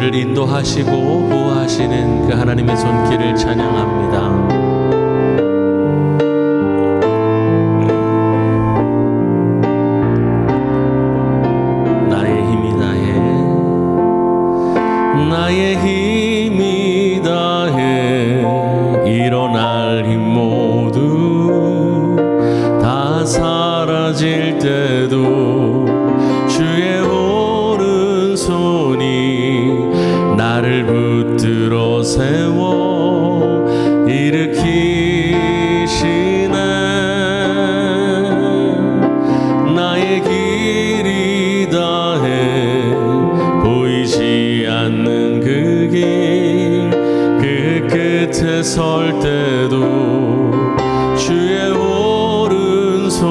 나를 인도하시고 보호하시는 그 하나님의 손길을 찬양합니다. 나의 힘이 다해 일어날 힘 모두 다 사라질 때도 주의 오른손이 나를 붙들어 세워 일으키시네. 나의 길이 다해 보이지 않는 그 길, 그 끝에 설 때도 주의 오른손이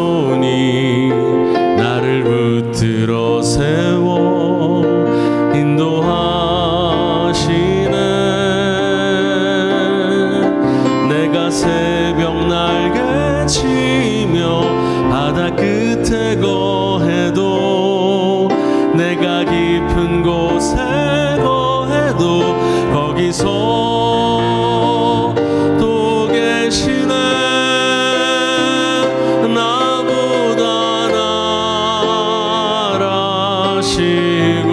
나를 붙들어 세워 인도하시네. 내가 새벽 날개 치며 바다 끝에 거해도 내가 깊은 곳에 거해도 거기서 또 계시네. 나보다 나라시고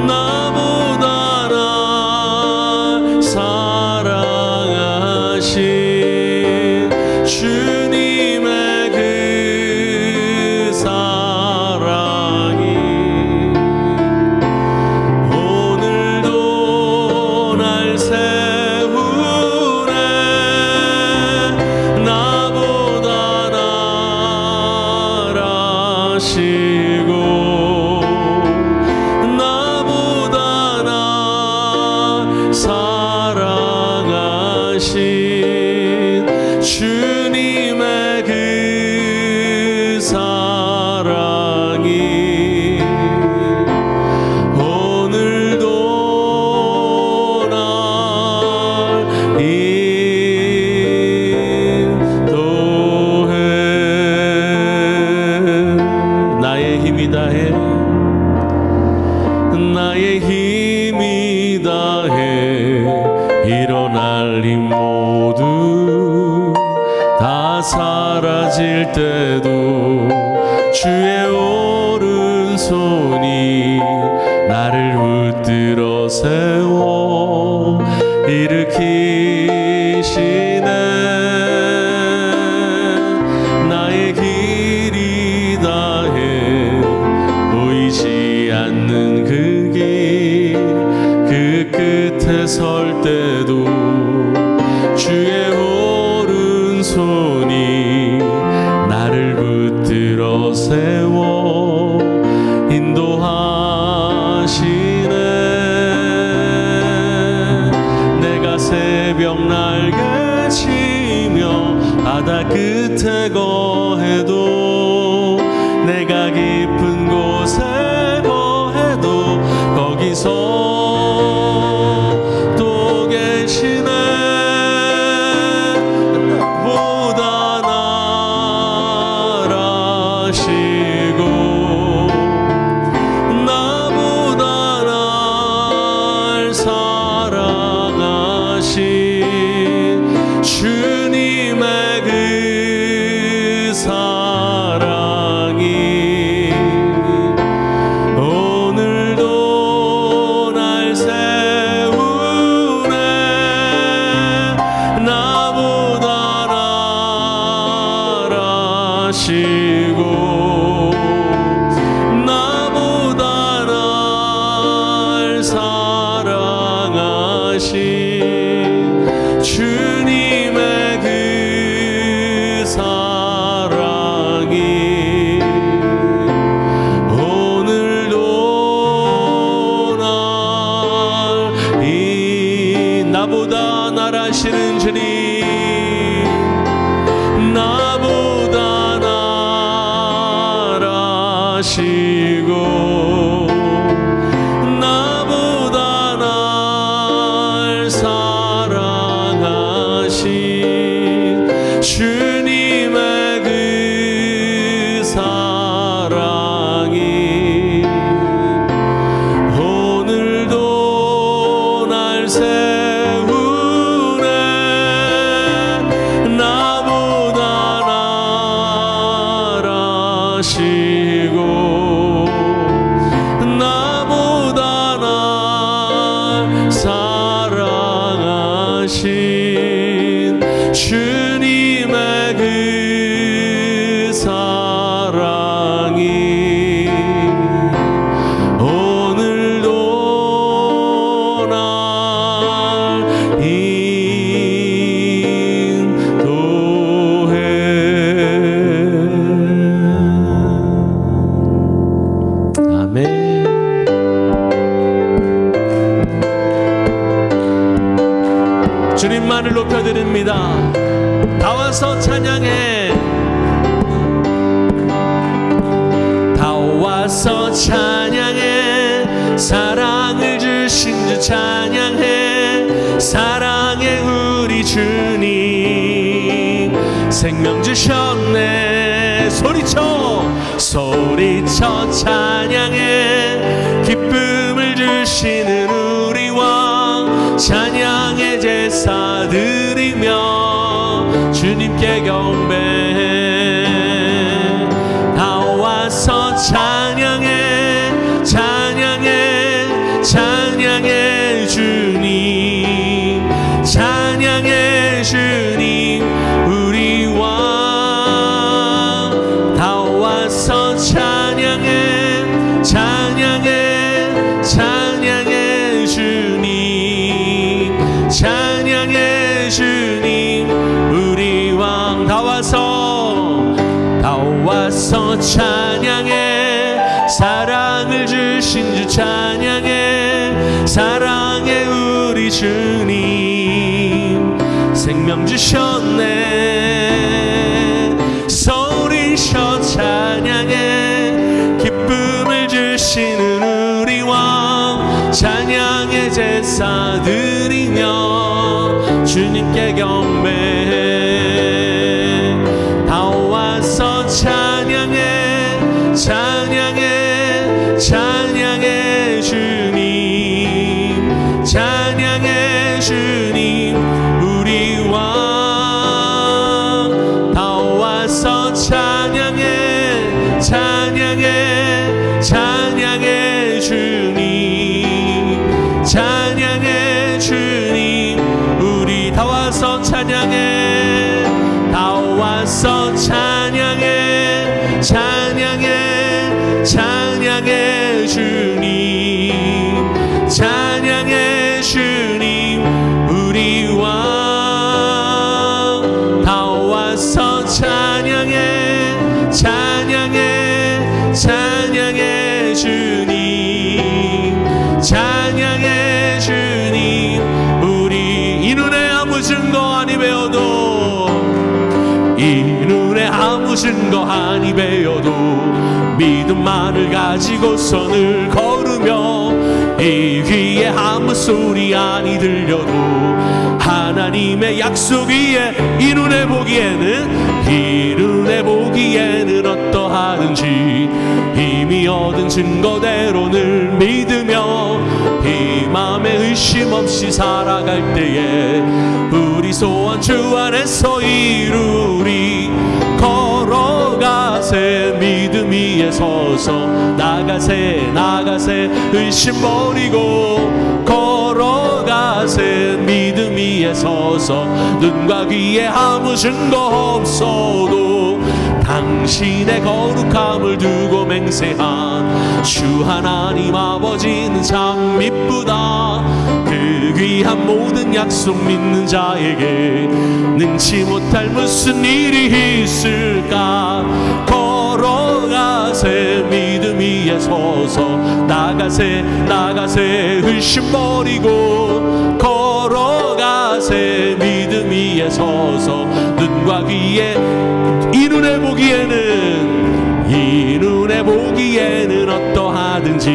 나보다 날 사랑하신 주님의 그 사랑이 오늘도 날 세우네. 나보다 나라시고 나보다 날 사랑하신 주님의 그 사랑이 오늘도 날 인도해. 나의 힘이 다해 나의 힘이 다해 일어날 힘 모두 다 사라질 때도 주의 오른손이 나를 붙들어 세워 일으키시네. 나의 길이 다해 보이지 않는 그 길, 그 끝에 설 때도 주의 오른손이 나를 붙들어 세워 인도하시네. 내가 새벽 날개 치며 바다 끝에 거해도 내가 깊은 곳에 거해도 거기서 또 계시네. 나보다 나라시고 나보다 날 사랑하신 주님의 그 사랑이 오늘도 날 세우네. 나보다 나라시고 나보다 날 사랑하신 주님의 그 사랑이 오늘도 날 나보다 나라시는 주님, 나보다 나라시고 나보다 날 사랑하신 주님의 그 사랑이 세우네. 나보다 나라시고 나보다 날 사랑하신 주님의 그 사랑이 오늘도 날 인도해. 아멘. 주님만을 높여드립니다. 다 와서 찬양해. 다 와서 찬양해. 사랑을 주신 주 찬양해. 사랑의 우리 주님 생명 주셨네. 소리쳐 소리쳐 찬양해. 기쁨을 주시는 우리 왕 찬양의 제사 드리며 주님께 경배해. 다 와서 찬양해. 찬양해. 찬양해 주님. 찬양해 주님 우리 왕. 다 와서 찬양해. 찬양해. 찬양해 주님. 찬양해 주님 우리 왕. 다 와서 찬양해. 사랑을 주신 주 찬양해. 사랑의 우리 주님 생명 주셨네. 소리쳐 찬양해. 기쁨을 주시는 우리 왕 찬양의 제사 드리며 주님께 경배해. 다 와서 찬양해. 찬양해. 찬양해 주님. 찬양해 주님 우리 왕. 다 와서 찬양해. 찬양해. 찬양해 주님. 찬양해 주님 우리. 다 와서 찬양해. 다 와서 찬양해. 찬양해. 찬양해 주님. 찬양해 주님 우리 왕. 다 와서 찬양해. 찬양해. 찬양해 주님. 찬양해 주님 우리. 이 눈에 아무 증거 아니 배워도 이 눈에 아무 증거 아니 배워도 믿음만을 가지고서 늘 걸으며 이 귀에 아무 소리 아니 들려도 하나님의 약속 위에 이 눈에 보기에는 어떠하든지 이미 얻은 증거대로 늘 믿으며 이 맘에 의심 없이 살아갈 때에 우리 소원 주 안에서 이루리. 걸어가세 믿음 위에 서서 나가세 의심 버리고 걸어가세 믿음 위에 서서 눈과 귀에 아무 증거 없어도 당신의 거룩함을 두고 맹세한 주 하나님 아버지는 참 미쁘다. 그 귀한 모든 약속 믿는 자에게 능치 못할 무슨 일이 있을까. 걸어가세 믿음 위에 서서 나가세 의심 버리고 걸어가세 믿음 위에 서서 눈과 귀에 이 눈에 보기에는 어떠하든지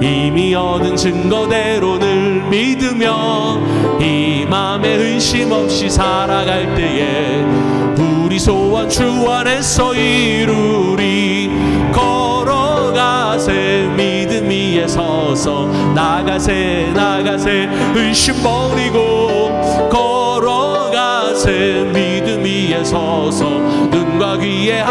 이미 얻은 증거대로 늘 믿으며 이 맘에 의심 없이 살아갈 때에 우리 소원 주 안에서 이루리. 걸어가세 믿음 위에 서서 서서 나가세 나가세 의심 버리고 걸어가세 믿음 위에 서서 눈과 귀에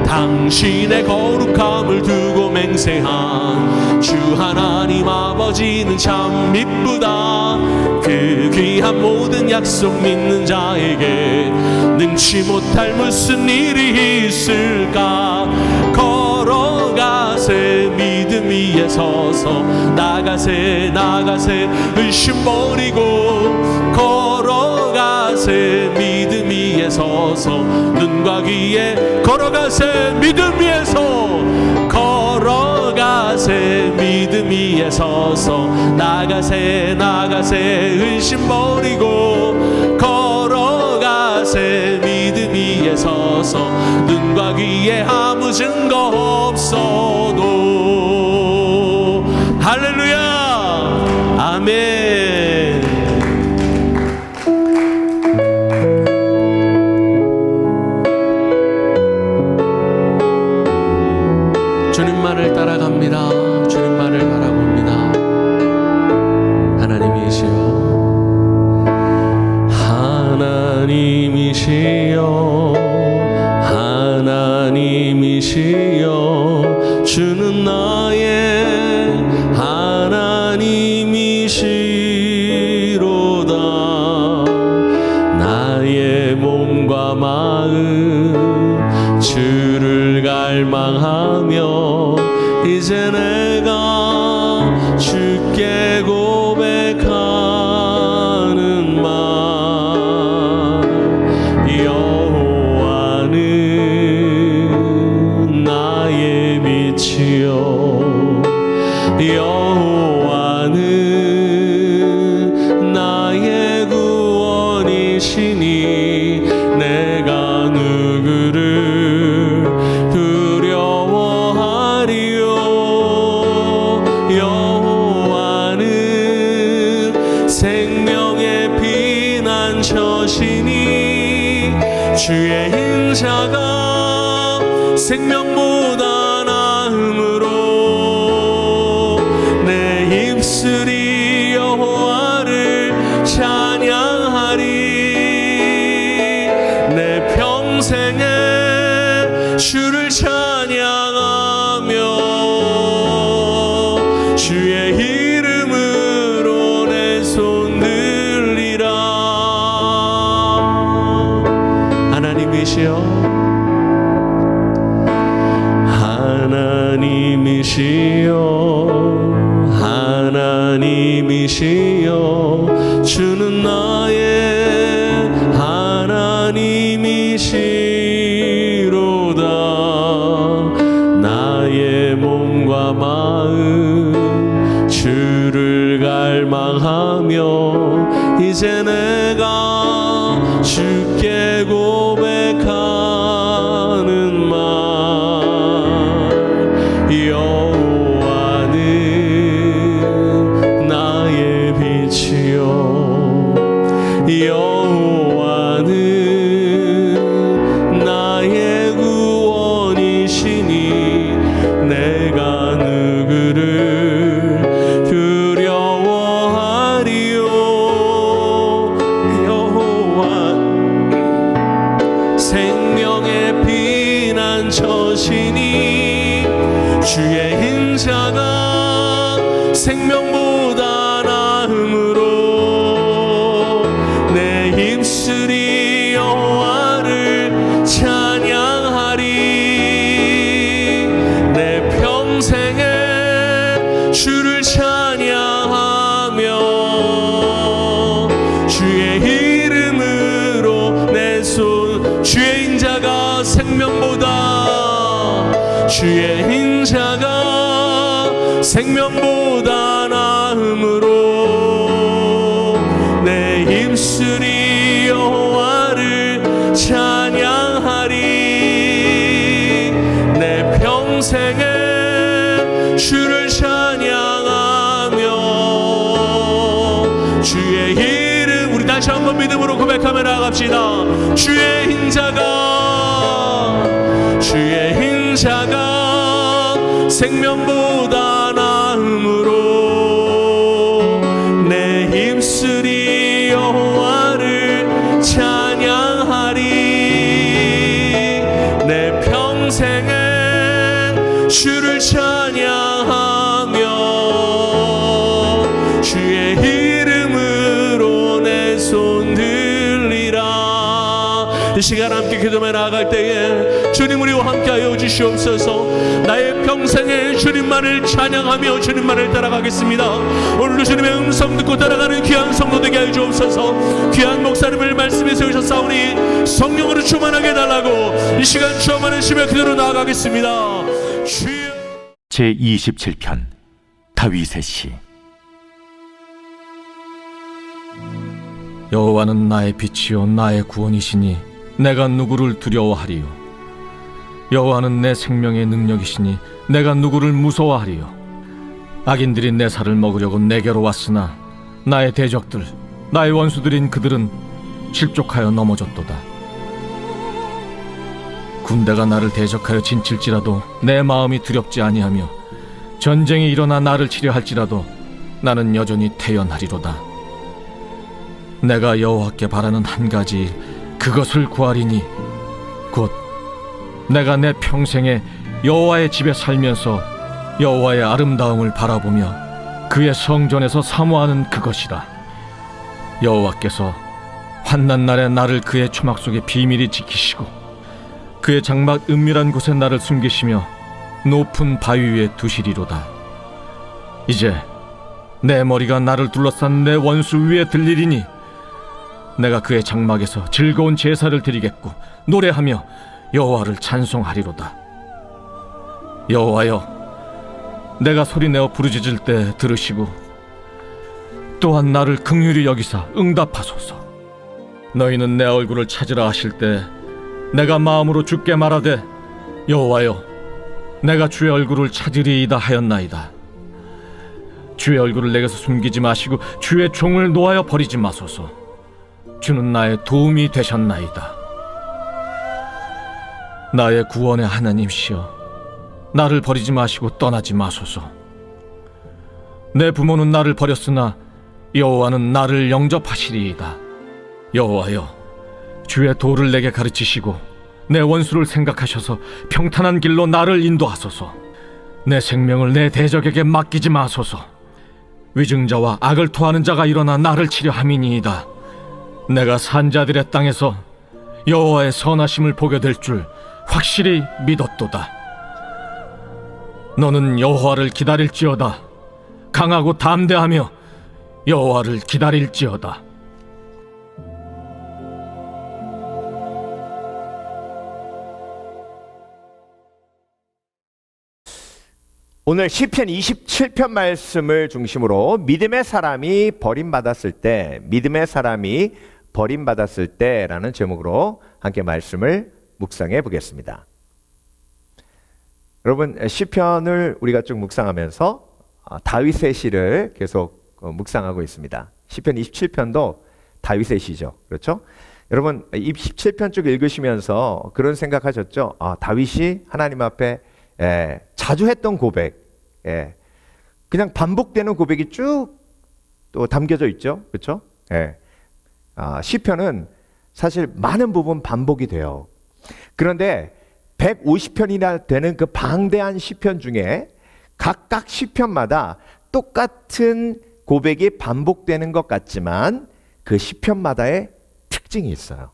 당신의 거룩함을 두고 맹세한 주 하나님 아버지는 참 미쁘다. 그 귀한 모든 약속 믿는 자에게 능치 못할 무슨 일이 있을까. 걸어가세 믿음 위에 서서 나가세 나가세 의심 버리고 걸어가세 믿음 위에 서서 눈과 귀에 걸어가세 믿음 위에서 걸어가세 믿음 위에 서서 나가세 나가세 의심 버리고 걸어가세 믿음 위에 서서 눈과 귀에 아무 증거 없어도. 할렐루야 아멘. 주님만을 따라갑니다. 주님만을 바라봅니다. 하나님이시여 하나님이시여 주는 나의 하나님이시로다. 나의 몸과 마음 주를 갈망하며 이제 내가 주께 고백하는 말. 여호와는 나의 빛이요 여호와는 나의 구원이시니 내가 누구를 두려워하리요. 여호와는 생명의 피난처시니 주의 인자가 생명보다 나음으로 내 입술이 여호와를 찬양하리. 내 평생에 주를 찬양하며 주의 이름으로 내 손 들리라. 하나님이시여 하나님이시여 주는 나의 하나님이시로다. 나의 몸과 마음 주를 갈망하며 이제 내가 주께 고백하는 말. 여호와는 나의 빛이요 여호와는 나의 구원이시니 내가 누구를 두려워하리요. 여호와 생명의 피난처시니 주의 인자가 생명보다 나음으로 내 입술이 여호와를 찬양하리. 내 평생에 주를 찬양하며 주의 이름으로 내 손. 주의 인자가 생명보다 주의 인자가 생명보다 나음으로 내 입술이 여호와를 찬양하리. 내 평생에 주를 찬양하며 주의 이름. 우리 다시 한번 믿음으로 고백하며 나아갑시다. 주의 인자가 생명보다 나음으로 내 입술이 여호와를 찬양하리. 내 평생에 주를 찬양하며 주의 이름으로 내 손 들리라. 이 시간 함께 기도해 나아갈 때에 주님 우리와 함께하여 주시옵소서. 나의 평생에 주님만을 찬양하며 주님만을 따라가겠습니다. 오늘도 주님의 음성 듣고 따라가는 귀한 성도 되게 하여 주옵소서. 귀한 목사님을 말씀에 세우셨사오니 성령으로 충만하게 해달라고 이 시간 주어만은 심의 기도로 나아가겠습니다. 주여. 제27편 다윗의 시. 여호와는 나의 빛이요 나의 구원이시니 내가 누구를 두려워하리요. 여호와는 내 생명의 능력이시니 내가 누구를 무서워하리요. 악인들이 내 살을 먹으려고 내게로 왔으나 나의 대적들 나의 원수들인 그들은 실족하여 넘어졌도다. 군대가 나를 대적하여 진칠지라도 내 마음이 두렵지 아니하며 전쟁이 일어나 나를 치려 할지라도 나는 여전히 태연하리로다. 내가 여호와께 바라는 한 가지 일, 그것을 구하리니 곧 내가 내 평생에 여호와의 집에 살면서 여호와의 아름다움을 바라보며 그의 성전에서 사모하는 그것이라. 여호와께서 환난 날에 나를 그의 초막 속에 비밀히 지키시고 그의 장막 은밀한 곳에 나를 숨기시며 높은 바위 위에 두시리로다. 이제 내 머리가 나를 둘러싼 내 원수 위에 들리리니 내가 그의 장막에서 즐거운 제사를 드리겠고 노래하며 여호와를 찬송하리로다. 여호와여, 내가 소리내어 부르짖을 때 들으시고 또한 나를 긍휼히 여기사 응답하소서. 너희는 내 얼굴을 찾으라 하실 때 내가 마음으로 주께 말하되 여호와여, 내가 주의 얼굴을 찾으리이다 하였나이다. 주의 얼굴을 내게서 숨기지 마시고 주의 종을 놓아여 버리지 마소서. 주는 나의 도움이 되셨나이다. 나의 구원의 하나님시여, 나를 버리지 마시고 떠나지 마소서. 내 부모는 나를 버렸으나 여호와는 나를 영접하시리이다. 여호와여, 주의 도를 내게 가르치시고 내 원수를 생각하셔서 평탄한 길로 나를 인도하소서. 내 생명을 내 대적에게 맡기지 마소서. 위증자와 악을 토하는 자가 일어나 나를 치려 함이니이다. 내가 산자들의 땅에서 여호와의 선하심을 보게 될 줄 확실히 믿었도다. 너는 여호와를 기다릴지어다. 강하고 담대하며 여호와를 기다릴지어다. 오늘 시편 27편 말씀을 중심으로 믿음의 사람이 버림받았을 때, 믿음의 사람이 버림받았을 때라는 제목으로 함께 말씀을 묵상해 보겠습니다. 여러분, 시편을 우리가 쭉 묵상하면서 다윗의 시를 계속 묵상하고 있습니다. 시편 27편도 다윗의 시죠. 그렇죠? 여러분, 이 17편 쭉 읽으시면서 그런 생각하셨죠? 다윗이 하나님 앞에 자주 했던 고백, 그냥 반복되는 고백이 쭉 또 담겨져 있죠. 그렇죠? 시편은 사실 많은 부분 반복이 돼요. 그런데 150편이나 되는 그 방대한 시편 중에 각각 시편마다 똑같은 고백이 반복되는 것 같지만 그 시편마다의 특징이 있어요.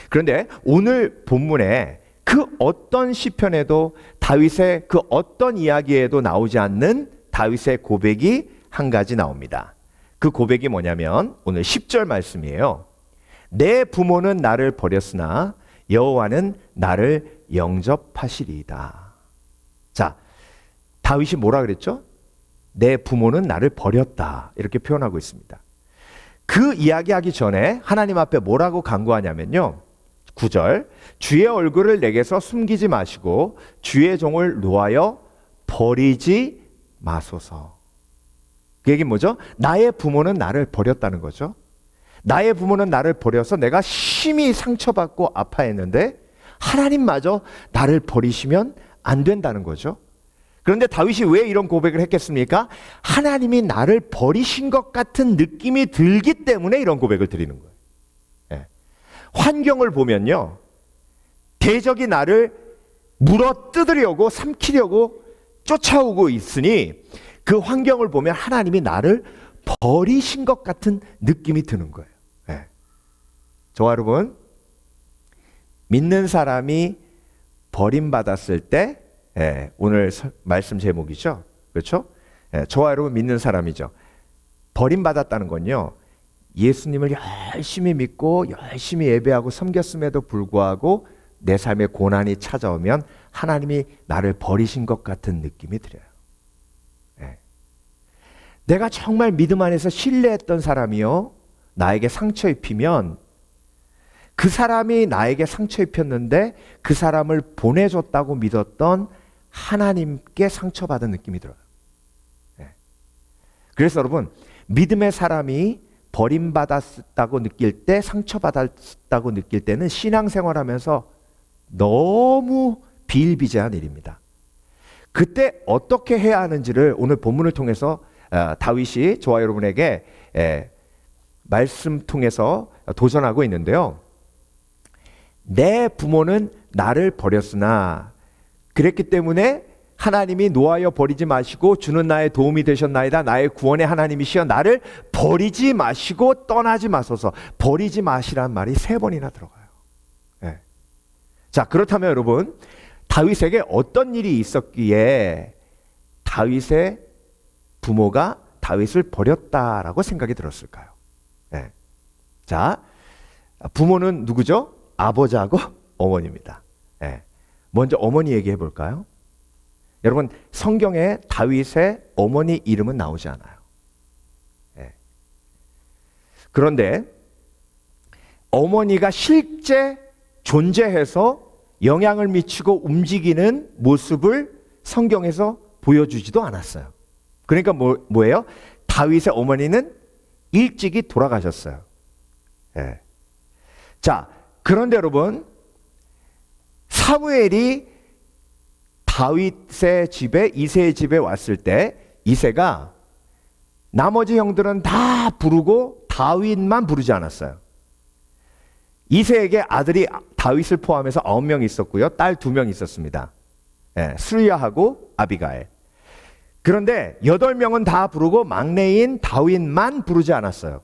그런데 오늘 본문에 그 어떤 시편에도 다윗의 그 어떤 이야기에도 나오지 않는 다윗의 고백이 한 가지 나옵니다. 그 고백이 뭐냐면 오늘 10절 말씀이에요. 내 부모는 나를 버렸으나 여호와는 나를 영접하시리이다. 자, 다윗이 뭐라 그랬죠? 내 부모는 나를 버렸다. 이렇게 표현하고 있습니다. 그 이야기하기 전에 하나님 앞에 뭐라고 간구하냐면요. 9절, 주의 얼굴을 내게서 숨기지 마시고 주의 종을 놓아여 버리지 마소서. 그 얘기는 뭐죠? 나의 부모는 나를 버렸다는 거죠. 나의 부모는 나를 버려서 내가 심히 상처받고 아파했는데 하나님마저 나를 버리시면 안 된다는 거죠. 그런데 다윗이 왜 이런 고백을 했겠습니까? 하나님이 나를 버리신 것 같은 느낌이 들기 때문에 이런 고백을 드리는 거예요. 예. 환경을 보면요, 대적이 나를 물어 뜯으려고 삼키려고 쫓아오고 있으니 그 환경을 보면 하나님이 나를 버리신 것 같은 느낌이 드는 거예요. 예. 저와 여러분, 믿는 사람이 버림받았을 때, 오늘 말씀 제목이죠. 그렇죠? 저와 여러분 믿는 사람이죠. 버림받았다는 건요, 예수님을 열심히 믿고 열심히 예배하고 섬겼음에도 불구하고 내 삶에 고난이 찾아오면 하나님이 나를 버리신 것 같은 느낌이 들어요. 내가 정말 믿음 안에서 신뢰했던 사람이요, 나에게 상처 입히면 그 사람이 나에게 상처 입혔는데 그 사람을 보내줬다고 믿었던 하나님께 상처받은 느낌이 들어요. 그래서 여러분, 믿음의 사람이 버림받았다고 느낄 때, 상처받았다고 느낄 때는 신앙생활하면서 너무 비일비재한 일입니다. 그때 어떻게 해야 하는지를 오늘 본문을 통해서 다윗이 저와 여러분에게 말씀 통해서 도전하고 있는데요. 내 부모는 나를 버렸으나 그랬기 때문에 하나님이 노하여 버리지 마시고 주는 나의 도움이 되셨나이다. 나의 구원의 하나님이시여 나를 버리지 마시고 떠나지 마소서. 버리지 마시란 말이 3번이나 들어가요. 네. 자, 그렇다면 여러분, 다윗에게 어떤 일이 있었기에 다윗의 부모가 다윗을 버렸다라고 생각이 들었을까요? 네. 자, 부모는 누구죠? 아버지하고 어머니입니다. 네. 먼저 어머니 얘기해 볼까요? 여러분, 성경에 다윗의 어머니 이름은 나오지 않아요. 네. 그런데 어머니가 실제 존재해서 영향을 미치고 움직이는 모습을 성경에서 보여주지도 않았어요. 그러니까 뭐예요? 다윗의 어머니는 일찍이 돌아가셨어요. 네. 자, 그런데 여러분, 사무엘이 다윗의 집에, 이새의 집에 왔을 때 이새가 나머지 형들은 다 부르고 다윗만 부르지 않았어요. 이새에게 아들이 다윗을 포함해서 9명 있었고요, 딸 2명 있었습니다. 스루야하고 아비가일. 그런데 8명은 다 부르고 막내인 다윗만 부르지 않았어요.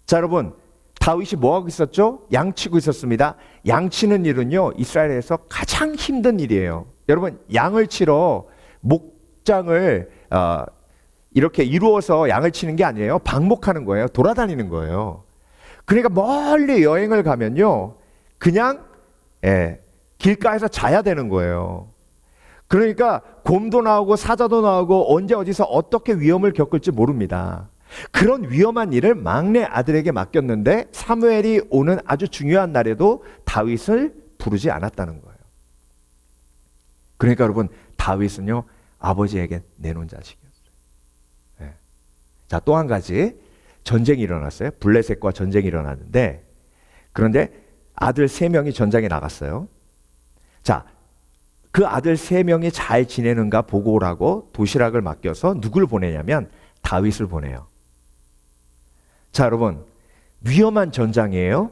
자, 여러분, 다윗이 뭐하고 있었죠? 양치고 있었습니다. 양치는 일은요, 이스라엘에서 가장 힘든 일이에요. 여러분, 양을 치러 목장을 이렇게 이루어서 양을 치는 게 아니에요. 방목하는 거예요. 돌아다니는 거예요. 그러니까 멀리 여행을 가면요, 그냥 길가에서 자야 되는 거예요. 그러니까 곰도 나오고 사자도 나오고 언제 어디서 어떻게 위험을 겪을지 모릅니다. 그런 위험한 일을 막내 아들에게 맡겼는데 사무엘이 오는 아주 중요한 날에도 다윗을 부르지 않았다는 거예요. 그러니까 여러분, 다윗은요, 아버지에게 내놓은 자식이었어요. 네. 자, 또 한 가지 전쟁이 일어났어요. 블레셋과 전쟁이 일어났는데, 그런데 아들 3명이 전장에 나갔어요. 자, 그 아들 3명이 잘 지내는가 보고 오라고 도시락을 맡겨서 누굴 보내냐면 다윗을 보내요. 자, 여러분, 위험한 전장이에요.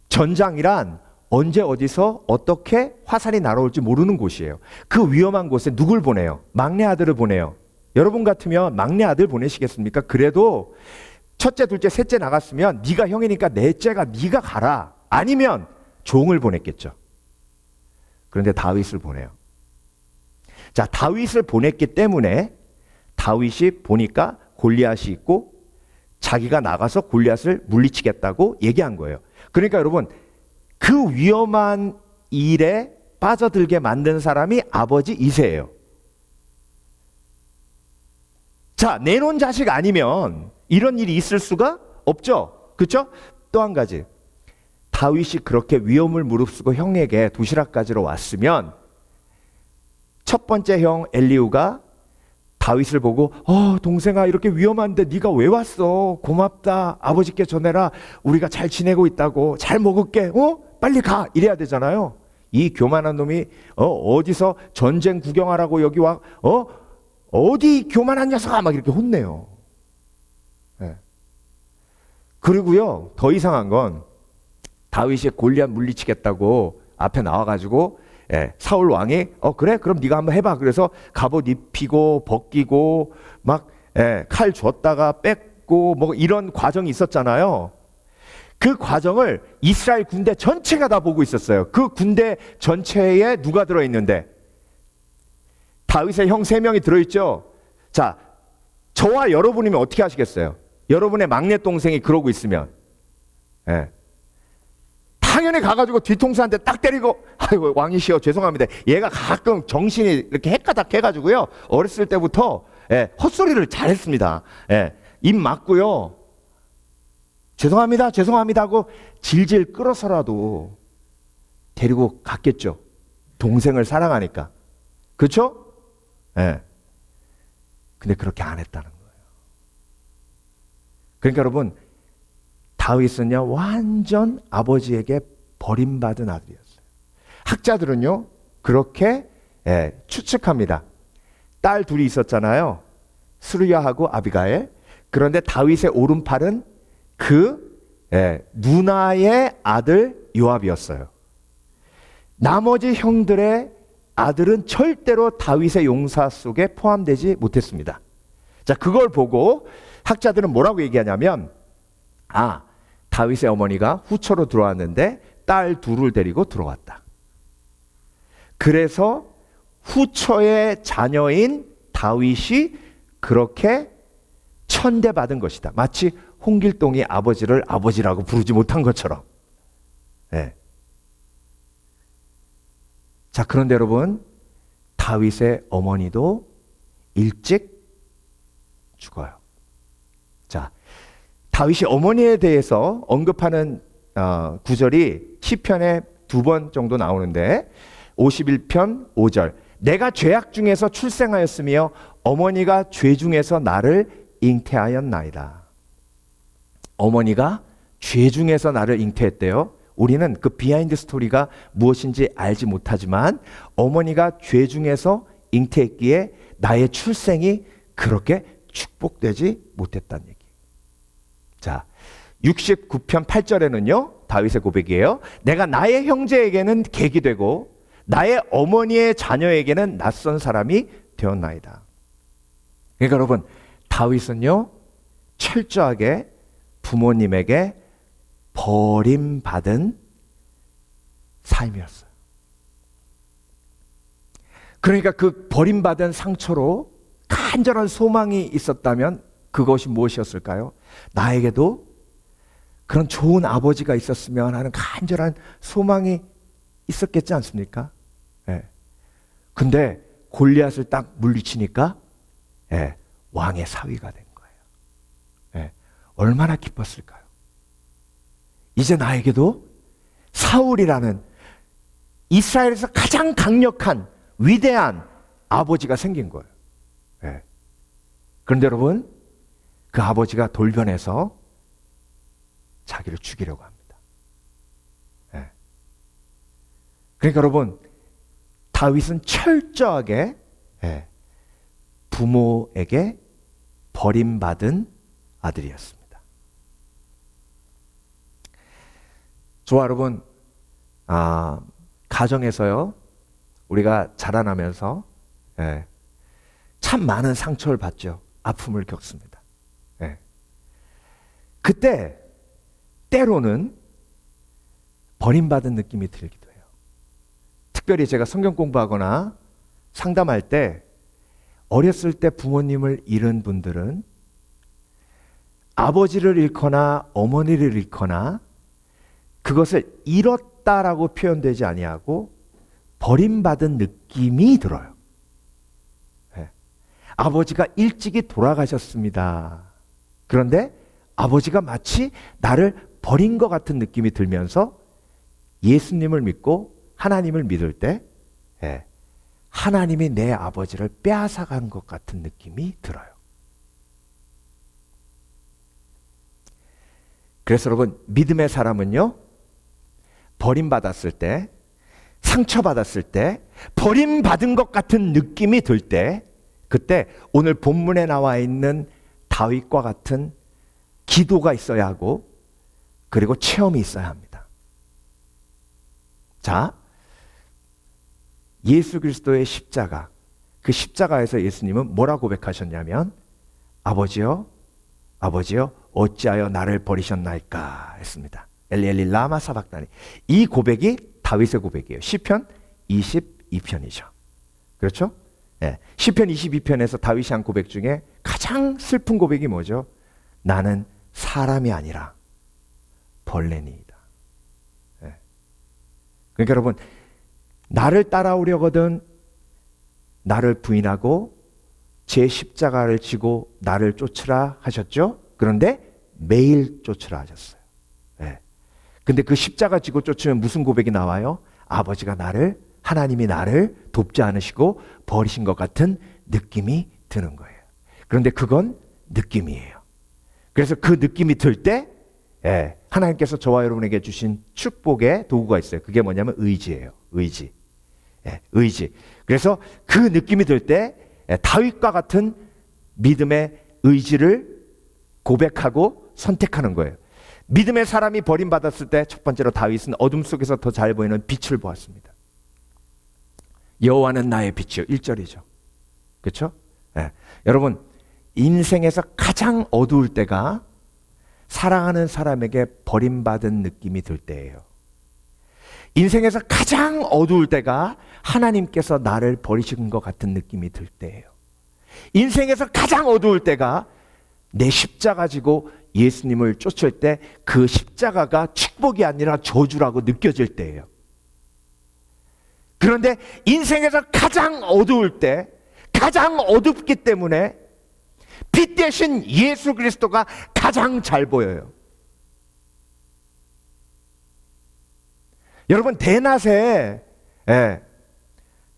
전장이란 언제 어디서 어떻게 화살이 날아올지 모르는 곳이에요. 그 위험한 곳에 누굴 보내요? 막내 아들을 보내요. 여러분 같으면 막내 아들 보내시겠습니까? 그래도 첫째, 둘째, 셋째 나갔으면 네가 형이니까 넷째가 네가 가라. 아니면 종을 보냈겠죠. 그런데 다윗을 보내요. 자, 다윗을 보냈기 때문에 다윗이 보니까 골리앗이 있고 자기가 나가서 골리앗을 물리치겠다고 얘기한 거예요. 그러니까 여러분, 그 위험한 일에 빠져들게 만든 사람이 아버지 이새예요. 자, 내놓은 자식 아니면 이런 일이 있을 수가 없죠. 그렇죠? 또 한 가지, 다윗이 그렇게 위험을 무릅쓰고 형에게 도시락 가지러 왔으면 첫 번째 형 엘리후가 다윗을 보고 동생아, 이렇게 위험한데 네가 왜 왔어? 고맙다. 아버지께 전해라. 우리가 잘 지내고 있다고. 잘 먹을게. 빨리 가. 이래야 되잖아요. 이 교만한 놈이 어디서 전쟁 구경하라고 여기 와 어디 교만한 녀석아 막 이렇게 혼내요. 예. 그리고요 더 이상한 건 다윗이 골리앗 물리치겠다고 앞에 나와가지고 사울 왕이 그래 그럼 네가 한번 해봐. 그래서 갑옷 입히고 벗기고 막 칼 줬다가 뺏고 뭐 이런 과정이 있었잖아요. 그 과정을 이스라엘 군대 전체가 다 보고 있었어요. 그 군대 전체에 누가 들어있는데 다윗의 형 3명이 들어있죠. 자, 저와 여러분이면 어떻게 하시겠어요? 여러분의 막내 동생이 그러고 있으면 당연히 가가지고 뒤통수 한 대 딱 때리고 아이고 왕이시여 죄송합니다. 얘가 가끔 정신이 이렇게 헷가닥 해가지고요 어렸을 때부터 헛소리를 잘했습니다. 입 맞고요 죄송합니다 죄송합니다 하고 질질 끌어서라도 데리고 갔겠죠. 동생을 사랑하니까. 그렇죠? 근데 그렇게 안 했다는 거예요. 그러니까 여러분 다윗은요 완전 아버지에게 버림받은 아들이었어요. 학자들은요 그렇게 추측합니다. 딸 둘이 있었잖아요. 스루야하고 아비가엘. 그런데 다윗의 오른팔은 그 누나의 아들 요압이었어요. 나머지 형들의 아들은 절대로 다윗의 용사 속에 포함되지 못했습니다. 자, 그걸 보고 학자들은 뭐라고 얘기하냐면 다윗의 어머니가 후처로 들어왔는데 딸 둘을 데리고 들어왔다. 그래서 후처의 자녀인 다윗이 그렇게 천대받은 것이다. 마치 홍길동이 아버지를 아버지라고 부르지 못한 것처럼. 자, 그런데 여러분 다윗의 어머니도 일찍 죽어요. 자, 다윗이 어머니에 대해서 언급하는 구절이 시편에 2번 정도 나오는데 51편 5절 내가 죄악 중에서 출생하였으며 어머니가 죄 중에서 나를 잉태하였나이다. 어머니가 죄 중에서 나를 잉태했대요. 우리는 그 비하인드 스토리가 무엇인지 알지 못하지만 어머니가 죄 중에서 잉태했기에 나의 출생이 그렇게 축복되지 못했다는 얘기. 자, 69편 8절에는요 다윗의 고백이에요. 내가 나의 형제에게는 객이 되고 나의 어머니의 자녀에게는 낯선 사람이 되었나이다. 그러니까 여러분 다윗은요 철저하게 부모님에게 버림받은 삶이었어요. 그러니까 그 버림받은 상처로 간절한 소망이 있었다면 그것이 무엇이었을까요? 나에게도 그런 좋은 아버지가 있었으면 하는 간절한 소망이 있었겠지 않습니까? 근데 골리앗을 딱 물리치니까 왕의 사위가 된 거예요. 얼마나 기뻤을까요? 이제 나에게도 사울이라는 이스라엘에서 가장 강력한 위대한 아버지가 생긴 거예요. 그런데 여러분 그 아버지가 돌변해서 자기를 죽이려고 합니다. 그러니까 여러분 다윗은 철저하게 부모에게 버림받은 아들이었습니다. 저와 여러분 가정에서요 우리가 자라나면서 참 많은 상처를 받죠. 아픔을 겪습니다. 그때 때로는 버림받은 느낌이 들기도 해요. 특별히 제가 성경 공부하거나 상담할 때 어렸을 때 부모님을 잃은 분들은 아버지를 잃거나 어머니를 잃거나 그것을 잃었다라고 표현되지 아니하고 버림받은 느낌이 들어요. 아버지가 일찍이 돌아가셨습니다. 그런데 아버지가 마치 나를 버린 것 같은 느낌이 들면서 예수님을 믿고 하나님을 믿을 때 하나님이 내 아버지를 빼앗아간 것 같은 느낌이 들어요. 그래서 여러분 믿음의 사람은요 버림받았을 때 상처받았을 때, 버림받은 것 같은 느낌이 들 때, 그때 오늘 본문에 나와 있는 다윗과 같은 기도가 있어야 하고, 그리고 체험이 있어야 합니다. 자, 예수 그리스도의 십자가, 그 십자가에서 예수님은 뭐라고 고백하셨냐면, 아버지여, 아버지여, 어찌하여 나를 버리셨나이까 했습니다. 엘리 라마 사박다니. 이 고백이 다윗의 고백이에요. 시편 22편이죠. 그렇죠? 네. 시편 22편에서 다윗이 한 고백 중에 가장 슬픈 고백이 뭐죠? 나는 사람이 아니라 벌레니이다. 네. 그러니까 여러분, 나를 따라오려거든 나를 부인하고 제 십자가를 지고 나를 쫓으라 하셨죠? 그런데 매일 쫓으라 하셨어요. 네. 근데 그 십자가 지고 쫓으면 무슨 고백이 나와요? 아버지가 나를, 하나님이 나를 돕지 않으시고 버리신 것 같은 느낌이 드는 거예요. 그런데 그건 느낌이에요. 그래서 그 느낌이 들 때, 하나님께서 저와 여러분에게 주신 축복의 도구가 있어요. 그게 뭐냐면 의지예요. 의지. 의지. 그래서 그 느낌이 들 때 다윗과 같은 믿음의 의지를 고백하고 선택하는 거예요. 믿음의 사람이 버림받았을 때 첫 번째로 다윗은 어둠 속에서 더 잘 보이는 빛을 보았습니다. 여호와는 나의 빛이요. 1절이죠. 그렇죠? 여러분, 인생에서 가장 어두울 때가 사랑하는 사람에게 버림받은 느낌이 들 때예요. 인생에서 가장 어두울 때가 하나님께서 나를 버리신 것 같은 느낌이 들 때예요. 인생에서 가장 어두울 때가 내 십자가 지고 예수님을 쫓을 때 그 십자가가 축복이 아니라 저주라고 느껴질 때예요. 그런데 인생에서 가장 어두울 때, 가장 어둡기 때문에 빛 대신 예수 그리스도가 가장 잘 보여요. 여러분, 대낮에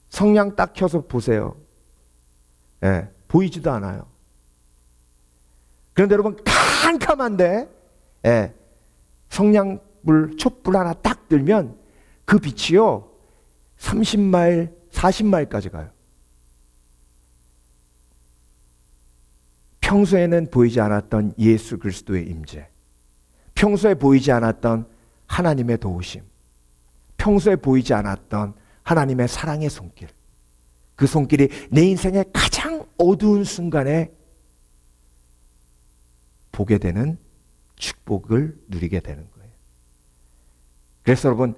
성냥 딱 켜서 보세요. 보이지도 않아요. 그런데 여러분, 캄캄한데 성냥불, 촛불 하나 딱 들면 그 빛이요 30마일, 40마일까지 가요. 평소에는 보이지 않았던 예수 그리스도의 임재, 평소에 보이지 않았던 하나님의 도우심, 평소에 보이지 않았던 하나님의 사랑의 손길, 그 손길이 내 인생의 가장 어두운 순간에 보게 되는 축복을 누리게 되는 거예요. 그래서 여러분,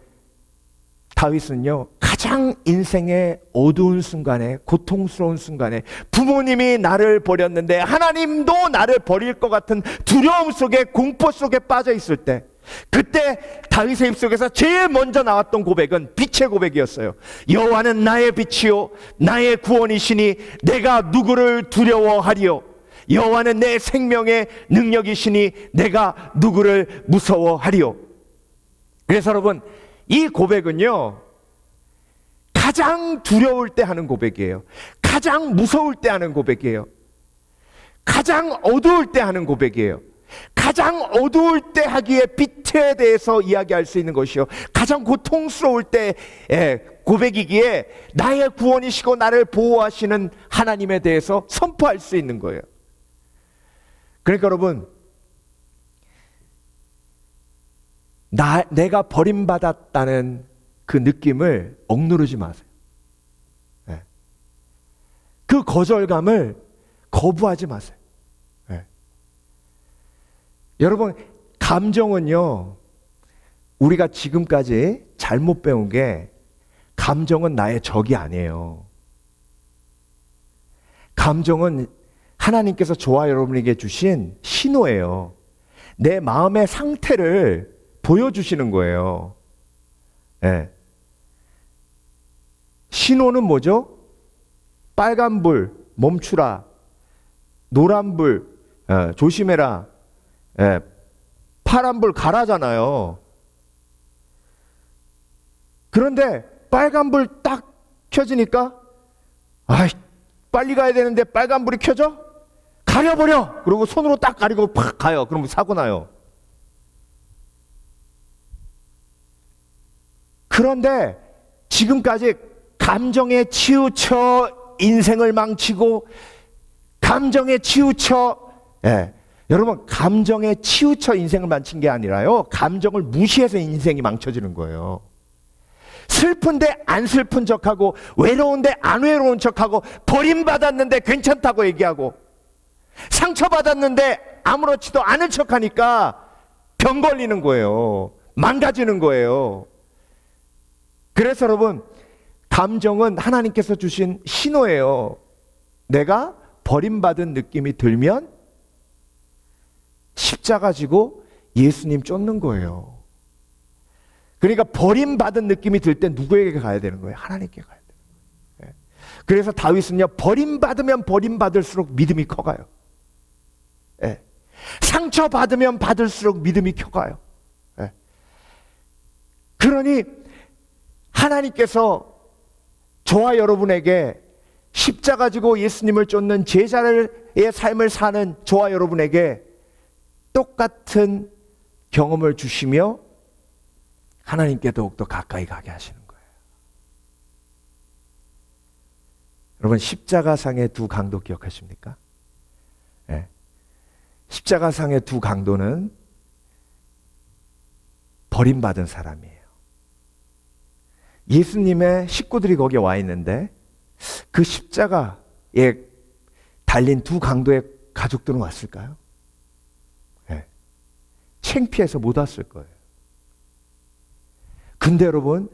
다윗은요 가장 인생의 어두운 순간에, 고통스러운 순간에, 부모님이 나를 버렸는데 하나님도 나를 버릴 것 같은 두려움 속에, 공포 속에 빠져 있을 때, 그때 다윗의 입속에서 제일 먼저 나왔던 고백은 빛의 고백이었어요. 여호와는 나의 빛이요 나의 구원이시니 내가 누구를 두려워하리요. 여호와는 내 생명의 능력이시니 내가 누구를 무서워하리요. 그래서 여러분, 이 고백은요 가장 두려울 때 하는 고백이에요. 가장 무서울 때 하는 고백이에요. 가장 어두울 때 하는 고백이에요. 가장 어두울 때 하기에 빛에 대해서 이야기할 수 있는 것이요, 가장 고통스러울 때 고백이기에 나의 구원이시고 나를 보호하시는 하나님에 대해서 선포할 수 있는 거예요. 그러니까 여러분, 내가 버림받았다는 그 느낌을 억누르지 마세요. 그 거절감을 거부하지 마세요. 여러분, 감정은요, 우리가 지금까지 잘못 배운 게, 감정은 나의 적이 아니에요. 감정은 하나님께서 저와 여러분에게 주신 신호예요. 내 마음의 상태를 보여주시는 거예요. 신호는 뭐죠? 빨간불 멈추라, 노란불 조심해라, 파란불 가라잖아요. 그런데 빨간불 딱 켜지니까 빨리 가야 되는데 빨간불이 켜져? 가려버려! 그리고 손으로 딱 가리고 팍 가요. 그러면 사고 나요. 그런데 지금까지 감정에 치우쳐 인생을 망치고 감정에 치우쳐 여러분 감정에 치우쳐 인생을 망친 게 아니라요. 감정을 무시해서 인생이 망쳐지는 거예요. 슬픈데 안 슬픈 척하고 외로운데 안 외로운 척하고 버림받았는데 괜찮다고 얘기하고 상처받았는데 아무렇지도 않은 척하니까 병 걸리는 거예요. 망가지는 거예요. 그래서 여러분 감정은 하나님께서 주신 신호예요. 내가 버림받은 느낌이 들면 십자가 지고 예수님 쫓는 거예요. 그러니까 버림받은 느낌이 들 때 누구에게 가야 되는 거예요? 하나님께 가야 돼요. 예. 그래서 다윗은요, 버림받으면 버림받을수록 믿음이 커가요. 예. 상처받으면 받을수록 믿음이 커가요. 예. 그러니 하나님께서 저와 여러분에게 십자가 지고 예수님을 쫓는 제자의 삶을 사는 저와 여러분에게 똑같은 경험을 주시며 하나님께 더욱더 가까이 가게 하시는 거예요. 여러분 십자가상의 두 강도 기억하십니까? 네. 십자가상의 두 강도는 버림받은 사람이에요. 예수님의 식구들이 거기에 와 있는데 그 십자가에 달린 두 강도의 가족들은 왔을까요? 네. 창피해서 못 왔을 거예요. 근데 여러분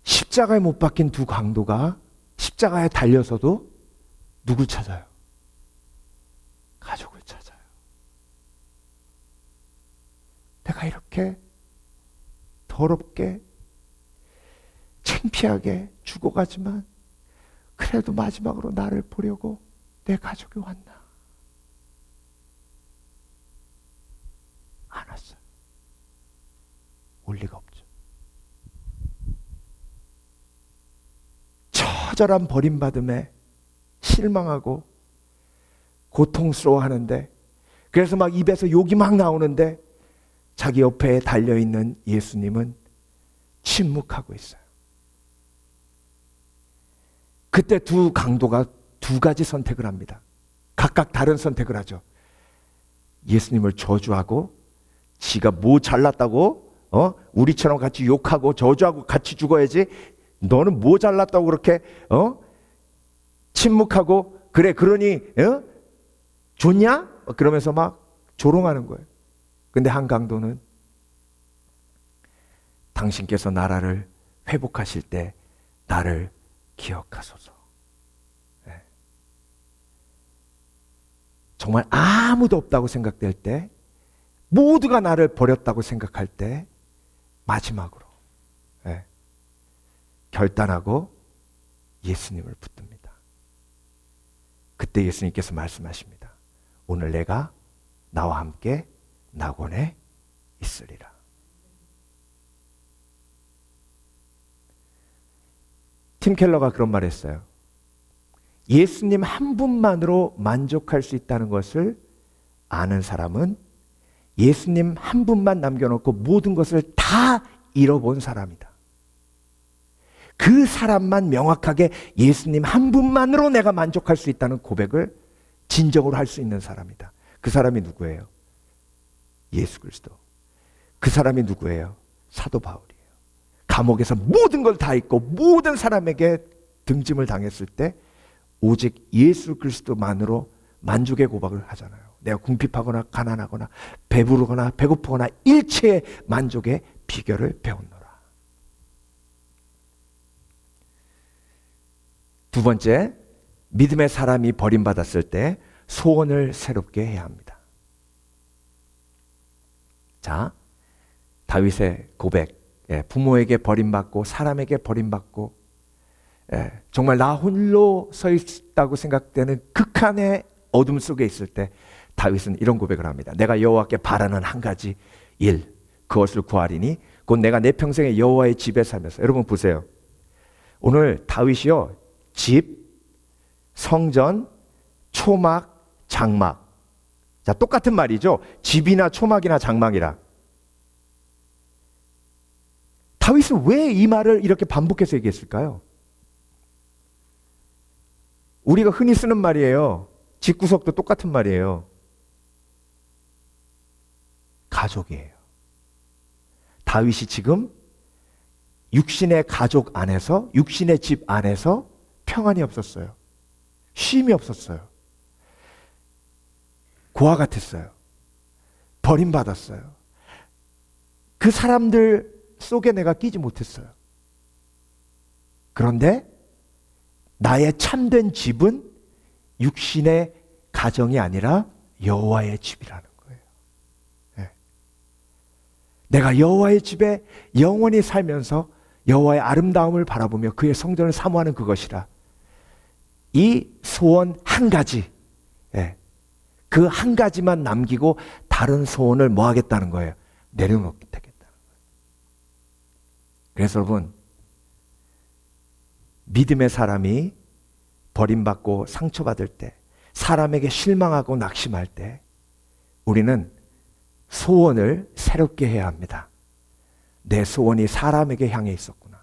십자가에 못 박힌 두 강도가 십자가에 달려서도 누굴 찾아요? 가족을 찾아요. 내가 이렇게 더럽게 창피하게 죽어가지만 그래도 마지막으로 나를 보려고 내 가족이 왔나? 안 왔어요. 올 리가 없죠. 처절한 버림받음에 실망하고 고통스러워하는데 그래서 막 입에서 욕이 막 나오는데 자기 옆에 달려있는 예수님은 침묵하고 있어요. 그때 두 강도가 두 가지 선택을 합니다. 각각 다른 선택을 하죠. 예수님을 저주하고 지가 뭐 잘났다고 우리처럼 같이 욕하고 저주하고 같이 죽어야지 너는 뭐 잘났다고 그렇게 침묵하고 그래 그러니 좋냐? 그러면서 막 조롱하는 거예요. 근데 한 강도는 당신께서 나라를 회복하실 때 나를 기억하소서. 네. 정말 아무도 없다고 생각될 때 모두가 나를 버렸다고 생각할 때 마지막으로 결단하고 예수님을 붙듭니다. 그때 예수님께서 말씀하십니다. 오늘 내가 나와 함께 낙원에 있으리라. 팀 켈러가 그런 말 했어요. 예수님 한 분만으로 만족할 수 있다는 것을 아는 사람은 예수님 한 분만 남겨놓고 모든 것을 다 잃어본 사람이다. 그 사람만 명확하게 예수님 한 분만으로 내가 만족할 수 있다는 고백을 진정으로 할 수 있는 사람이다. 그 사람이 누구예요? 예수 그리스도. 그 사람이 누구예요? 사도 바울이에요. 감옥에서 모든 걸 다 잊고 모든 사람에게 등짐을 당했을 때 오직 예수 그리스도만으로 만족의 고백을 하잖아요. 내가 궁핍하거나 가난하거나 배부르거나 배고프거나 일체의 만족의 비결을 배웠노라. 두 번째, 믿음의 사람이 버림받았을 때 소원을 새롭게 해야 합니다. 자, 다윗의 고백, 부모에게 버림받고 사람에게 버림받고 정말 나 홀로 서 있다고 생각되는 극한의 어둠 속에 있을 때 다윗은 이런 고백을 합니다. 내가 여호와께 바라는 한 가지 일, 그것을 구하리니 곧 내가 내 평생에 여호와의 집에 살면서. 여러분 보세요. 오늘 다윗이요, 집, 성전, 초막, 장막. 자, 똑같은 말이죠. 집이나 초막이나 장막이라. 다윗은 왜 이 말을 이렇게 반복해서 얘기했을까요? 우리가 흔히 쓰는 말이에요. 집구석도 똑같은 말이에요. 가족이에요. 다윗이 지금 육신의 가족 안에서, 육신의 집 안에서 평안이 없었어요. 쉼이 없었어요. 고아 같았어요. 버림받았어요. 그 사람들 속에 내가 끼지 못했어요. 그런데 나의 참된 집은 육신의 가정이 아니라 여호와의 집이라는 거예요. 네. 내가 여호와의 집에 영원히 살면서 여호와의 아름다움을 바라보며 그의 성전을 사모하는 그것이라. 이 소원 한 가지, 그 한 가지만 남기고 다른 소원을 뭐 하겠다는 거예요? 내려놓겠다는 거예요. 그래서 여러분, 믿음의 사람이 버림받고 상처받을 때, 사람에게 실망하고 낙심할 때 우리는 소원을 새롭게 해야 합니다. 내 소원이 사람에게 향해 있었구나.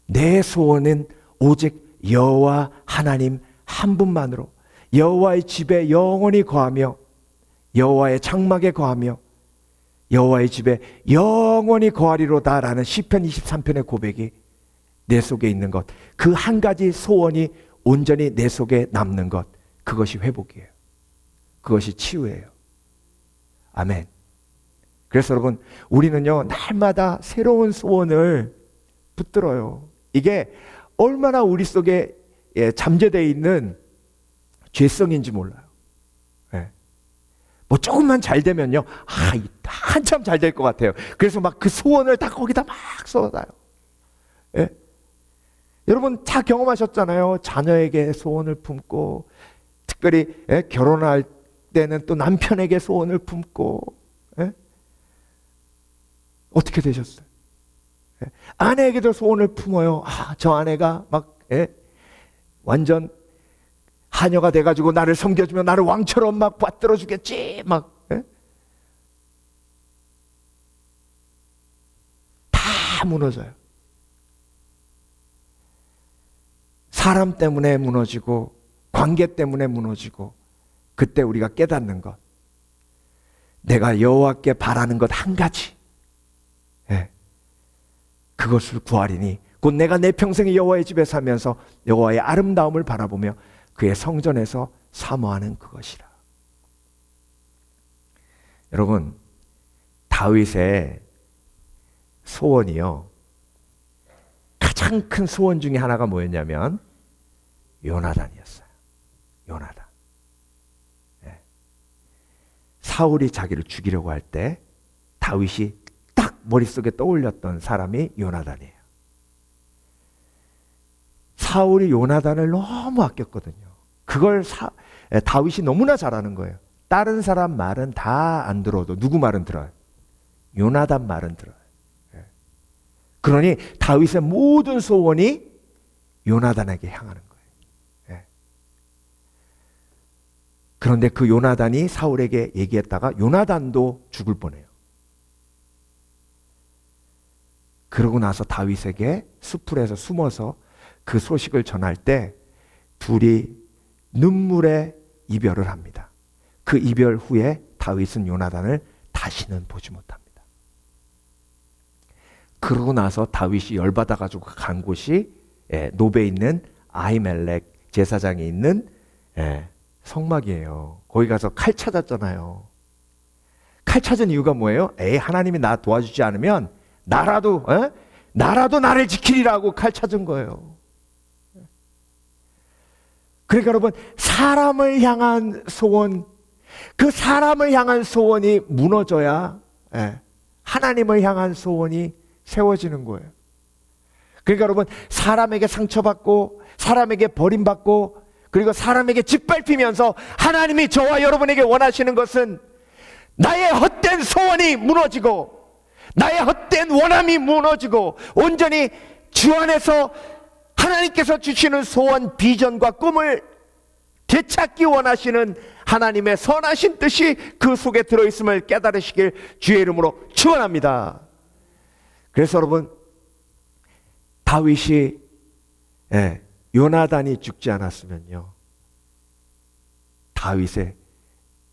내 소원은 오직 여호와 하나님 한 분만으로, 여호와의 집에 영원히 거하며 여호와의 장막에 거하며 여호와의 집에 영원히 거하리로다라는 시편 23편의 고백이 내 속에 있는 것, 그 한 가지 소원이 온전히 내 속에 남는 것, 그것이 회복이에요. 그것이 치유예요. 아멘. 그래서 여러분, 우리는요 날마다 새로운 소원을 붙들어요. 이게 얼마나 우리 속에 잠재되어 있는 죄성인지 몰라요. 뭐 조금만 잘 되면요, 한참 잘 될 것 같아요. 그래서 막 그 소원을 다 거기다 막 쏟아요. 여러분 다 경험하셨잖아요. 자녀에게 소원을 품고, 특별히 결혼할 때는 또 남편에게 소원을 품고. 어떻게 되셨어요? 아내에게도 소원을 품어요. 저 아내가 막 완전 하녀가 돼가지고 나를 섬겨주면 나를 왕처럼 막 받들어 주겠지. 막 다 무너져요. 사람 때문에 무너지고 관계 때문에 무너지고, 그때 우리가 깨닫는 것, 내가 여호와께 바라는 것 한 가지, 그것을 구하리니 곧 내가 내 평생에 여호와의 집에 살면서 여호와의 아름다움을 바라보며 그의 성전에서 사모하는 그것이라. 여러분, 다윗의 소원이요, 가장 큰 소원 중에 하나가 뭐였냐면 요나단이었어요. 요나단. 사울이 자기를 죽이려고 할 때 다윗이 딱 머릿속에 떠올렸던 사람이 요나단이에요. 사울이 요나단을 너무 아꼈거든요. 그걸 다윗이 너무나 잘하는 거예요. 다른 사람 말은 다 안 들어도 누구 말은 들어요? 요나단 말은 들어요. 그러니 다윗의 모든 소원이 요나단에게 향하는 거예요. 그런데 그 요나단이 사울에게 얘기했다가 요나단도 죽을 뻔해요. 그러고 나서 다윗에게 수풀에서 숨어서 그 소식을 전할 때 둘이 눈물의 이별을 합니다. 그 이별 후에 다윗은 요나단을 다시는 보지 못합니다. 그러고 나서 다윗이 열받아가지고 간 곳이 노베에 있는 아히멜렉 제사장이 있는 성막이에요. 거기 가서 칼 찾았잖아요. 칼 찾은 이유가 뭐예요? 하나님이 나 도와주지 않으면 나라도 나를 지키리라고 칼 찾은 거예요. 그러니까 여러분, 사람을 향한 소원, 그 사람을 향한 소원이 무너져야 하나님을 향한 소원이 세워지는 거예요. 그러니까 여러분, 사람에게 상처받고 사람에게 버림받고 그리고 사람에게 짓밟히면서 하나님이 저와 여러분에게 원하시는 것은 나의 헛된 소원이 무너지고 나의 헛된 원함이 무너지고 온전히 주 안에서 하나님께서 주시는 소원, 비전과 꿈을 되찾기 원하시는 하나님의 선하신 뜻이 그 속에 들어있음을 깨달으시길 주의 이름으로 축원합니다. 그래서 여러분, 다윗이 요나단이 죽지 않았으면요, 다윗의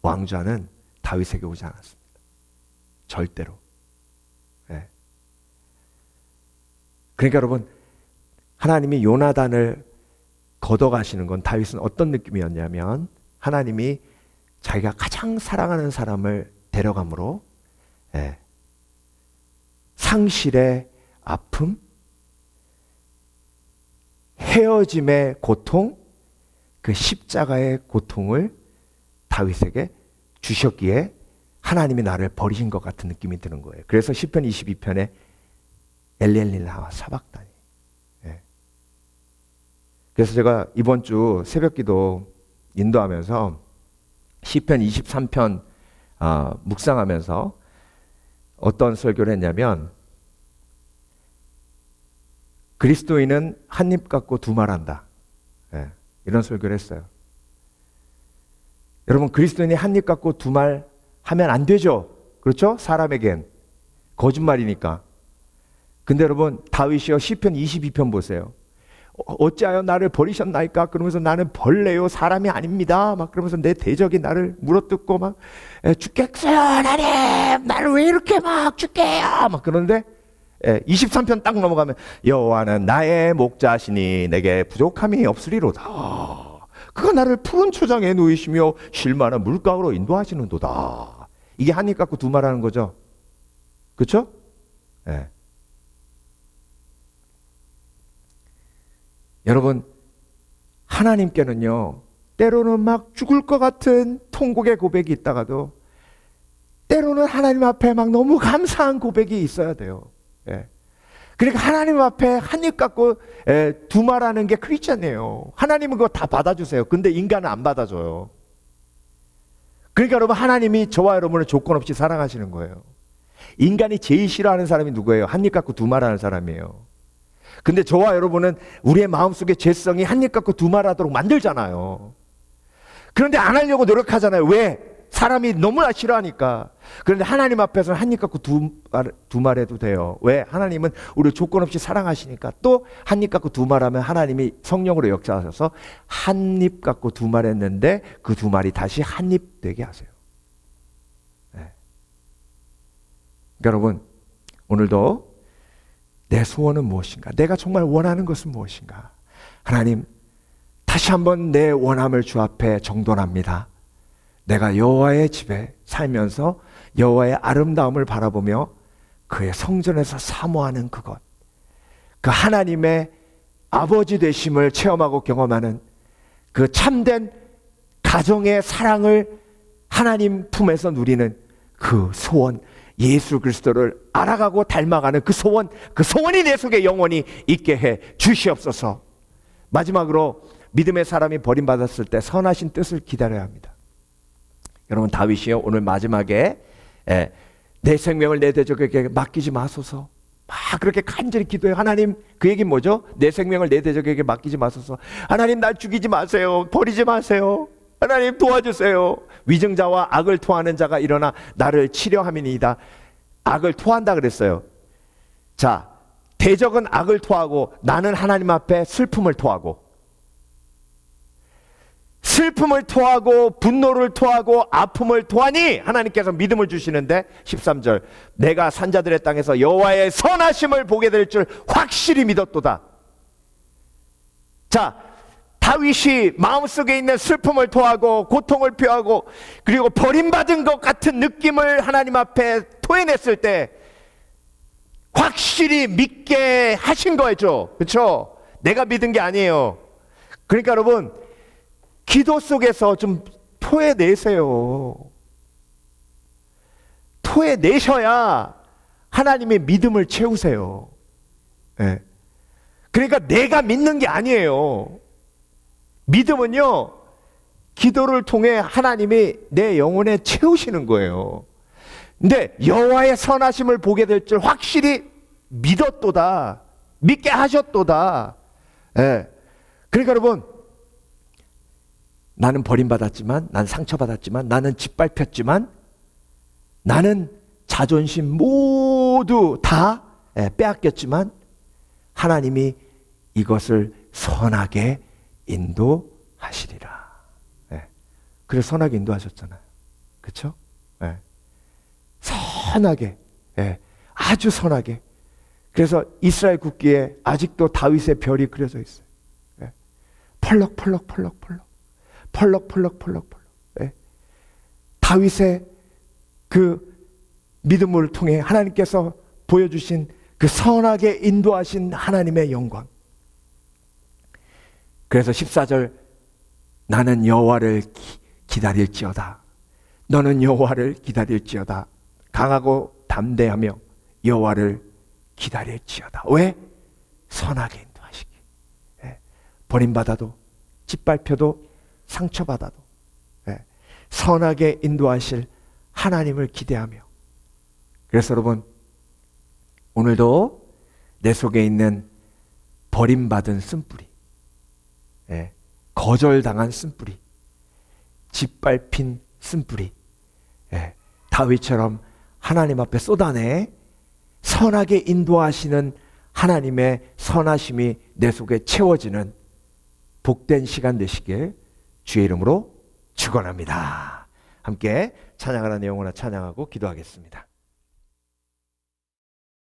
왕좌는 다윗에게 오지 않았습니다. 절대로. 그러니까 여러분, 하나님이 요나단을 걷어가시는 건 다윗은 어떤 느낌이었냐면, 하나님이 자기가 가장 사랑하는 사람을 데려감으로 상실의 아픔, 헤어짐의 고통, 그 십자가의 고통을 다윗에게 주셨기에 하나님이 나를 버리신 것 같은 느낌이 드는 거예요. 그래서 시편 22편에 엘리엘리라 사박다니. 그래서 제가 이번 주 새벽기도 인도하면서 시편 23편 묵상하면서 어떤 설교를 했냐면, 그리스도인은 한 입 갖고 두 말한다. 이런 설교를 했어요. 여러분, 그리스도인이 한 입 갖고 두 말 하면 안 되죠. 그렇죠? 사람에겐 거짓말이니까. 근데 여러분, 다윗이요, 시편 22편 보세요. 어찌하여 나를 버리셨나이까? 그러면서 나는 벌레요, 사람이 아닙니다. 막 그러면서 내 대적이 나를 물어뜯고 막 죽겠어요, 하나님, 나를 왜 이렇게 막 죽게요? 막 그러는데 23편 딱 넘어가면, 여호와는 나의 목자시니 내게 부족함이 없으리로다. 그가 나를 푸른 초장에 누이시며 쉴만한 물가로 인도하시는도다. 이게 한 입 갖고 두 말 하는 거죠. 그렇죠? 여러분, 하나님께는요, 때로는 막 죽을 것 같은 통곡의 고백이 있다가도 때로는 하나님 앞에 막 너무 감사한 고백이 있어야 돼요. 그러니까 하나님 앞에 한 입 갖고 두 말하는 게 크리스찬이에요. 하나님은 그거 다 받아주세요. 근데 인간은 안 받아줘요. 그러니까 여러분, 하나님이 저와 여러분을 조건 없이 사랑하시는 거예요. 인간이 제일 싫어하는 사람이 누구예요? 한 입 갖고 두 말하는 사람이에요. 근데 저와 여러분은 우리의 마음속에 죄성이 한 입 갖고 두 말 하도록 만들잖아요. 그런데 안 하려고 노력하잖아요. 왜? 사람이 너무나 싫어하니까. 그런데 하나님 앞에서는 한 입 갖고 두 말 해도 돼요. 왜? 하나님은 우리를 조건 없이 사랑하시니까. 또 한 입 갖고 두 말 하면 하나님이 성령으로 역사하셔서 한 입 갖고 두 말 했는데 그 두 말이 다시 한 입 되게 하세요. 그러니까 여러분, 오늘도 내 소원은 무엇인가? 내가 정말 원하는 것은 무엇인가? 하나님, 다시 한번 내 원함을 주 앞에 정돈합니다. 내가 여호와의 집에 살면서 여호와의 아름다움을 바라보며 그의 성전에서 사모하는 그것, 그 하나님의 아버지 되심을 체험하고 경험하는 그 참된 가정의 사랑을 하나님 품에서 누리는 그 소원, 예수 그리스도를 알아가고 닮아가는 그 소원이 내 속에 영원히 있게 해 주시옵소서. 마지막으로, 믿음의 사람이 버림받았을 때 선하신 뜻을 기다려야 합니다. 여러분, 다윗이요, 오늘 마지막에 내 생명을 내 대적에게 맡기지 마소서, 막 그렇게 간절히 기도해요. 하나님, 그 얘기는 뭐죠? 내 생명을 내 대적에게 맡기지 마소서. 하나님, 날 죽이지 마세요. 버리지 마세요. 하나님, 도와주세요. 위증자와 악을 토하는 자가 일어나 나를 치려함이니이다. 악을 토한다 그랬어요. 자, 대적은 악을 토하고 나는 하나님 앞에 슬픔을 토하고, 슬픔을 토하고 분노를 토하고 아픔을 토하니 하나님께서 믿음을 주시는데, 13절, 내가 산자들의 땅에서 여호와의 선하심을 보게 될 줄 확실히 믿었도다. 자, 다윗이 마음속에 있는 슬픔을 토하고 고통을 표하고 그리고 버림받은 것 같은 느낌을 하나님 앞에 토해냈을 때 확실히 믿게 하신 거죠. 그렇죠? 내가 믿은 게 아니에요. 그러니까 여러분, 기도 속에서 좀 토해내세요. 토해내셔야 하나님의 믿음을 채우세요. 그러니까 내가 믿는 게 아니에요. 믿음은요, 기도를 통해 하나님이 내 영혼에 채우시는 거예요. 근데 여호와의 선하심을 보게 될 줄 확실히 믿었도다. 믿게 하셨도다. 그러니까 여러분, 나는 버림받았지만, 난 상처받았지만, 나는 짓밟혔지만, 나는 자존심 모두 다 빼앗겼지만 하나님이 이것을 선하게 인도하시리라. 그래서 선하게 인도하셨잖아요. 그렇죠? 선하게, 아주 선하게. 그래서 이스라엘 국기에 아직도 다윗의 별이 그려져 있어요. 펄럭펄럭펄럭펄럭, 펄럭펄럭펄럭펄럭. 다윗의 그 믿음을 통해 하나님께서 보여주신 그 선하게 인도하신 하나님의 영광. 그래서 14절, 나는 여호와를 기다릴지어다. 너는 여호와를 기다릴지어다. 강하고 담대하며 여호와를 기다릴지어다. 왜? 선하게 인도하시기. 버림받아도 짓밟혀도 상처받아도 선하게 인도하실 하나님을 기대하며. 그래서 여러분, 오늘도 내 속에 있는 버림받은 쓴뿌리, 거절당한 쓴뿌리, 짓밟힌 쓴뿌리, 다윗처럼 하나님 앞에 쏟아내 선하게 인도하시는 하나님의 선하심이 내 속에 채워지는 복된 시간 되시길 주의 이름으로 축원합니다. 함께 찬양하는 내용으로 찬양하고 기도하겠습니다.